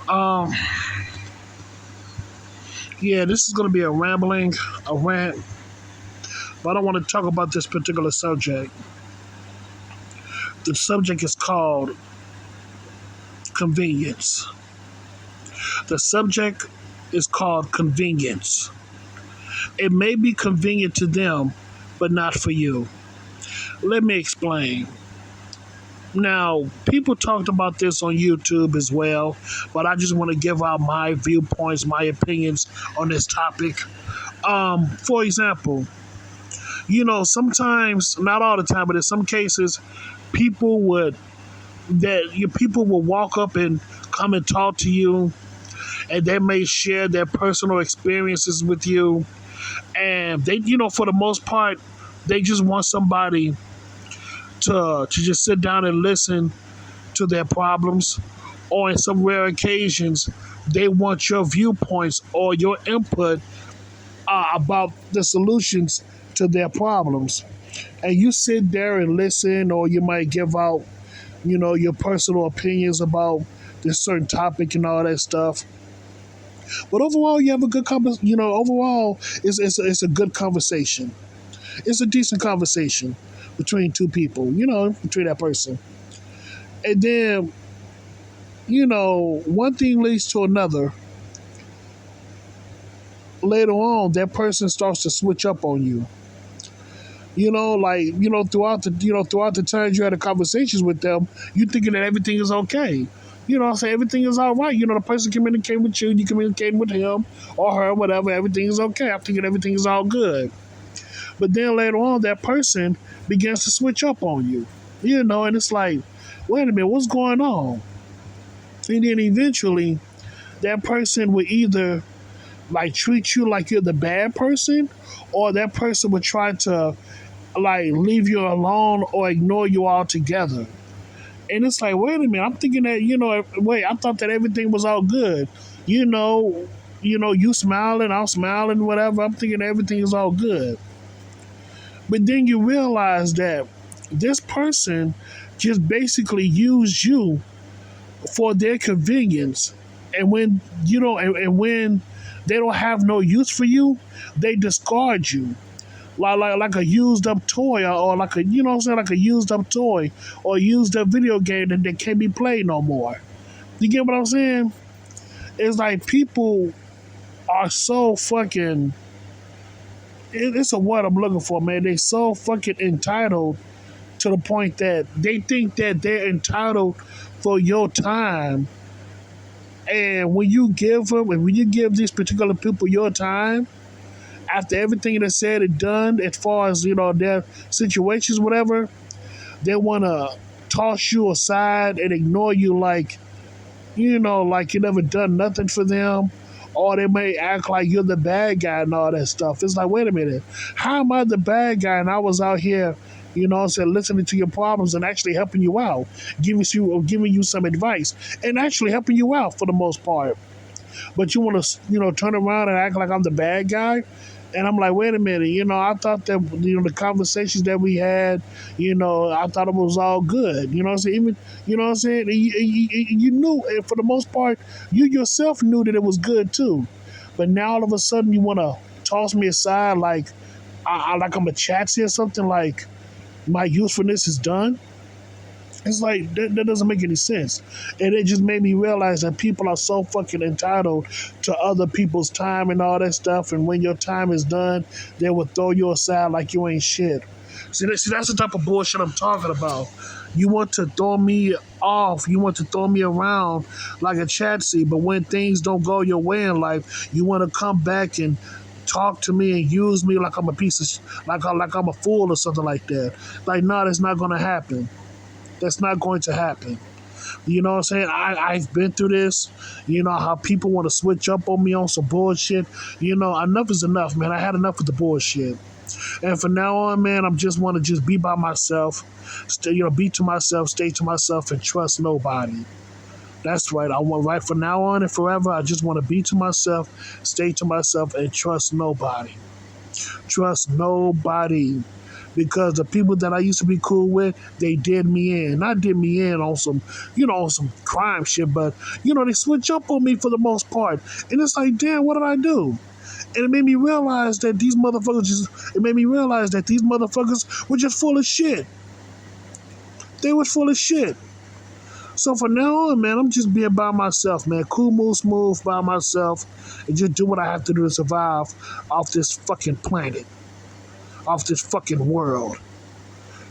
Um, yeah, this is going to be a rant, but I don't want to talk about this particular subject. The subject is called convenience. The subject is called convenience. It may be convenient to them, but not for you. Let me explain. Now, people talked about this on YouTube as well, but I just want to give out my viewpoints, my opinions on this topic. For example, sometimes, not all the time, but in some cases, people would people will walk up and come and talk to you, and they may share their personal experiences with you, and they, for the most part, they just want somebody to just sit down and listen to their problems, or in some rare occasions, they want your viewpoints or your input about the solutions to their problems. And you sit there and listen, or you might give out, your personal opinions about this certain topic and all that stuff. But overall, you have a good conversation. Overall, it's a good conversation. It's a decent conversation between two people. Between that person, and then one thing leads to another. Later on, that person starts to switch up on you. Throughout the times you had the conversations with them, you thinking that everything is okay. I say everything is all right. The person communicating with you communicating with him or her, whatever, everything is okay. I'm thinking everything is all good. But then later on, that person begins to switch up on you. And it's like, wait a minute, what's going on? And then eventually, that person will either like treat you like you're the bad person, or that person would try to like leave you alone or ignore you altogether. And it's like, wait a minute, I'm thinking that, wait, I thought that everything was all good. You smiling, I'm smiling, whatever. I'm thinking everything is all good. But then you realize that this person just basically used you for their convenience. And when and when they don't have no use for you, they discard you. Like a used up toy, or like a, what I'm saying, like a used up toy or used up video game that can't be played no more. You get what I'm saying? It's like people are so fucking, it's a word I'm looking for, man. They so fucking entitled to the point that they think that they're entitled for your time. And when you give these particular people your time, after everything that's said and done, as far as their situations, whatever, they want to toss you aside and ignore you, like you never done nothing for them, or they may act like you're the bad guy and all that stuff. It's like, wait a minute, how am I the bad guy? And I was out here, listening to your problems and actually helping you out, giving you some advice, and actually helping you out for the most part. But you want to, turn around and act like I'm the bad guy. And I'm like, wait a minute, I thought that, the conversations that we had, I thought it was all good. You know what I'm saying? Even, you know what I'm saying? You knew, and for the most part, you yourself knew that it was good too. But now all of a sudden you want to toss me aside like, like I'm a chatsy or something, like my usefulness is done. It's like that doesn't make any sense, and it just made me realize that people are so fucking entitled to other people's time and all that stuff. And when your time is done, they will throw you aside like you ain't shit. See, that's the type of bullshit I'm talking about. You want to throw me off, you want to throw me around like a chatsy, but when things don't go your way in life, you want to come back and talk to me and use me like I'm a piece of like I'm a fool or something like that. Like, no, that's not gonna happen. That's not going to happen. You know what I'm saying? I've been through this. How people want to switch up on me on some bullshit. Enough is enough, man. I had enough of the bullshit. And from now on, man, I'm just want to just be by myself. Be to myself, stay to myself, and trust nobody. That's right. I want right from now on and forever. I just want to be to myself, stay to myself, and trust nobody. Trust nobody. because the people that I used to be cool with, they did me in. Not did me in on some, on some crime shit, but they switch up on me for the most part. And it's like, damn, what did I do? And it made me realize that these motherfuckers were just full of shit. They was full of shit. So from now on, man, I'm just being by myself, man. Cool, move, smooth by myself, and just do what I have to do to survive off this fucking planet, off this fucking world.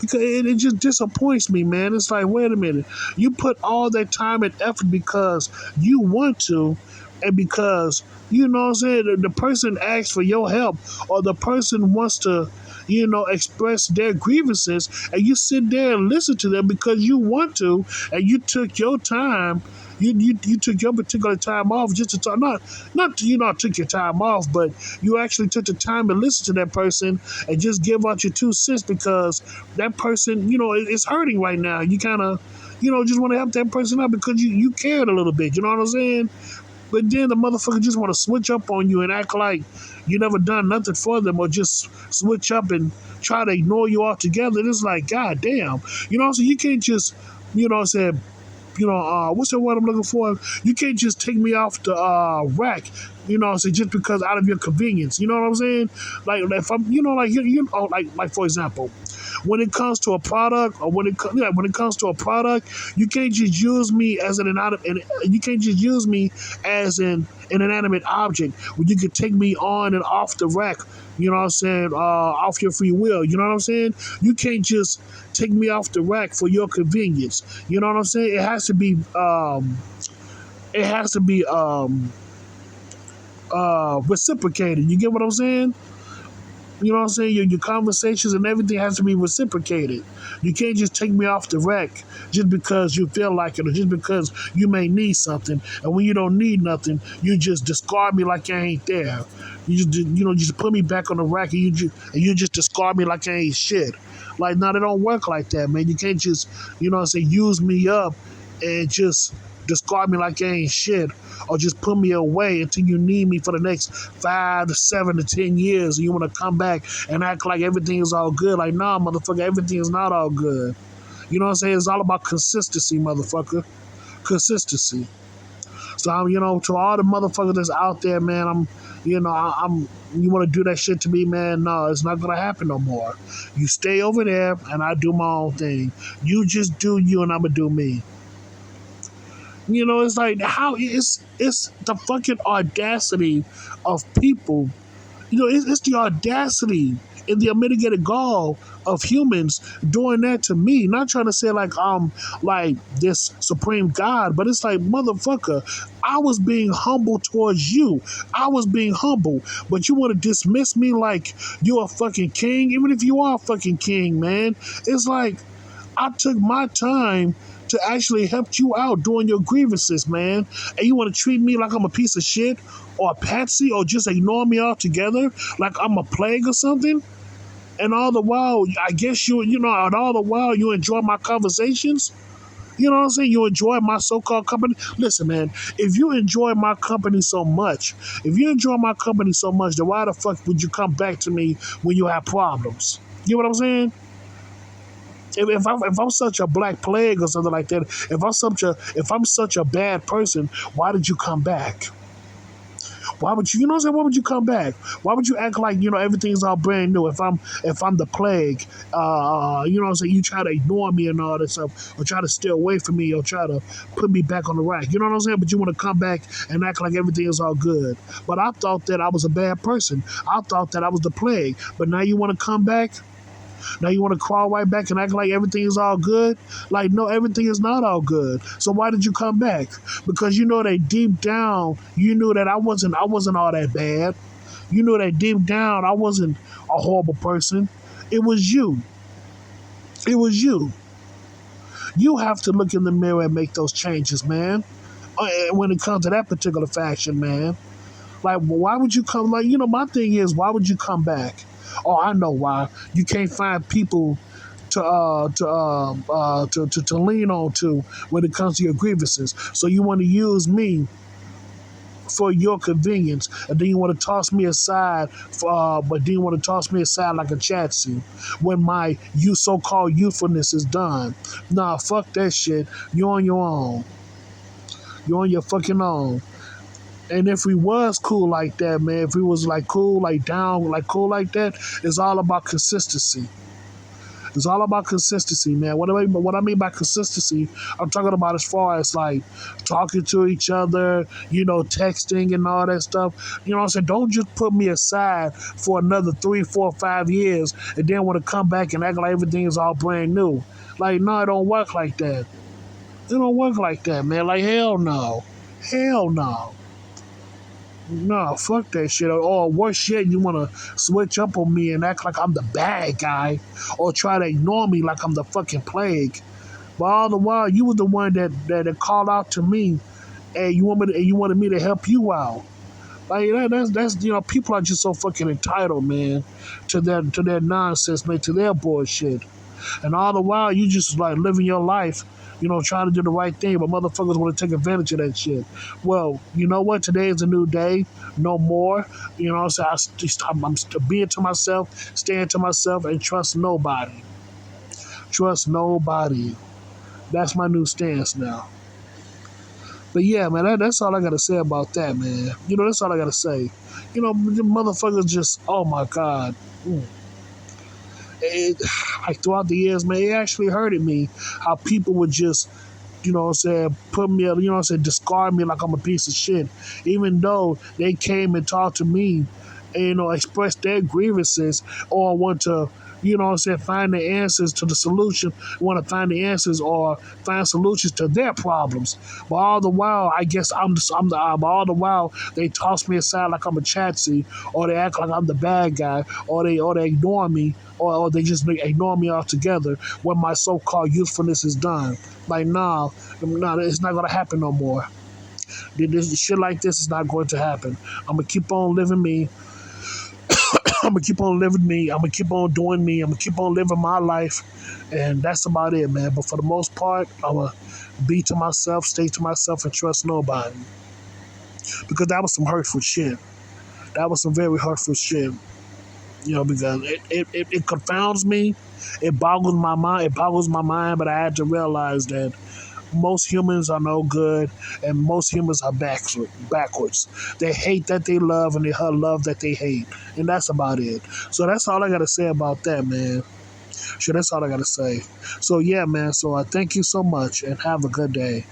Because it just disappoints me, man. It's like, wait a minute. You put all that time and effort because you want to, and because, you know what I'm saying, the person asks for your help, or the person wants to, express their grievances, and you sit there and listen to them because you want to, and you took your time. You took your particular time off just to talk. Not took your time off, but you actually took the time to listen to that person and just give out your 2 cents because that person, is hurting right now. You kind of, just want to help that person out because you cared a little bit. You know what I'm saying? But then the motherfucker just want to switch up on you and act like you never done nothing for them, or just switch up and try to ignore you altogether. It's like, god damn. So you can't just, say, what's the word I'm looking for? You can't just take me off the rack, say just because out of your convenience. You know what I'm saying? Like if I'm, like for example, when it comes to a product, or when it comes to a product, you can't just use me as an inanimate object where you can take me on and off the rack. You know what I'm saying? Off your free will. You know what I'm saying? You can't just take me off the rack for your convenience. You know what I'm saying? It has to be. Reciprocated. You get what I'm saying? You know what I'm saying? Your conversations and everything has to be reciprocated. You can't just take me off the rack just because you feel like it, or just because you may need something. And when you don't need nothing, you just discard me like I ain't there. You just put me back on the rack, and you just discard me like I ain't shit. Like, no, it don't work like that, man. You can't just, use me up and just discard me like I ain't shit, or just put me away until you need me for the next 5 to 7 to 10 years, and you want to come back and act like everything is all good. Like, nah, motherfucker, everything is not all good. You know what I'm saying? It's all about consistency, motherfucker. Consistency. So, to all the motherfuckers that's out there, man, you want to do that shit to me, man? No, it's not going to happen no more. You stay over there, and I do my own thing. You just do you, and I'm going to do me. It's like, how it's the fucking audacity of people. It's the audacity and the unmitigated gall of humans doing that to me. Not trying to say like I'm like this supreme God, but it's like, motherfucker, I was being humble towards you. I was being humble, but you want to dismiss me like you're a fucking king, even if you are a fucking king, man. It's like, I took my time to actually help you out doing your grievances, man. And you want to treat me like I'm a piece of shit, or a patsy, or just ignore me altogether like I'm a plague or something? And all the while, I guess and all the while you enjoy my conversations? You know what I'm saying? You enjoy my so-called company? Listen, man, if you enjoy my company so much, then why the fuck would you come back to me when you have problems? You know what I'm saying? If I'm such a black plague or something like that, if I'm such a bad person, why did you come back? Why would you, why would you come back? Why would you act like, everything's all brand new if I'm the plague? You try to ignore me and all that stuff, or try to stay away from me, or try to put me back on the rack. You know what I'm saying? But you want to come back and act like everything is all good. But I thought that I was a bad person. I thought that I was the plague. But now you want to come back? Now you want to crawl right back and act like everything is all good? Like, no, everything is not all good. So why did you come back? Because that deep down, you knew that I wasn't all that bad. You knew that deep down I wasn't a horrible person. It was you. It was you. You have to look in the mirror and make those changes, man. When it comes to that particular faction, man. Like, why would you come? Like, my thing is, why would you come back? Oh, I know why. You can't find people to lean on to when it comes to your grievances. So you want to use me for your convenience, and then you want to toss me aside, but then you want to toss me aside like a chatsu when my you so-called youthfulness is done. Nah, fuck that shit. You're on your own. You're on your fucking own. And if we was cool like that, man, if we was like cool, like down, like cool like that, it's all about consistency. It's all about consistency, man. What I mean by consistency, I'm talking about as far as like talking to each other, texting and all that stuff. You know what I'm saying? Don't just put me aside for another 3, 4, 5 years and then want to come back and act like everything is all brand new. Like, no, it don't work like that. It don't work like that, man. Like, hell no. Hell no. No, fuck that shit. Or worse yet, you want to switch up on me and act like I'm the bad guy, or try to ignore me like I'm the fucking plague. But all the while, you was the one that called out to me, and you wanted me to help you out. Like that's people are just so fucking entitled, man, to their nonsense, man, to their bullshit. And all the while, you just like living your life, trying to do the right thing, but motherfuckers want to take advantage of that shit. Well, you know what? Today is a new day. No more. You know what I'm saying? I'm being to myself, staying to myself, and trust nobody. Trust nobody. That's my new stance now. But yeah, man, that's all I got to say about that, man. That's all I got to say. The motherfuckers just, oh my God. Mm. It, like throughout the years, man, it actually hurted me how people would just, what I'm saying, put me, what I'm saying, discard me like I'm a piece of shit, even though they came and talked to me and, expressed their grievances or want to, what I'm saying, find the answers to the solution, want to find the answers or find solutions to their problems. But all the while, I guess I'm the but all the while, they toss me aside like I'm a chatsy, or they act like I'm the bad guy, or they ignore me, or they just ignore me altogether when my so-called usefulness is done. Like, nah, it's not gonna happen no more. This shit like this is not going to happen. I'm gonna keep on living me. I'm gonna keep on living me. I'm gonna keep on doing me. I'm gonna keep on living my life, and that's about it, man. But for the most part, I'm gonna be to myself, stay to myself, and trust nobody, because that was some hurtful shit. That was some very hurtful shit. Because it confounds me. It boggles my mind. It boggles my mind. But I had to realize that most humans are no good, and most humans are backwards. They hate that they love, and they love that they hate, and that's about it. So that's all I gotta say about that, man. Sure, that's all I gotta say. So yeah, man. So I thank you so much, and have a good day.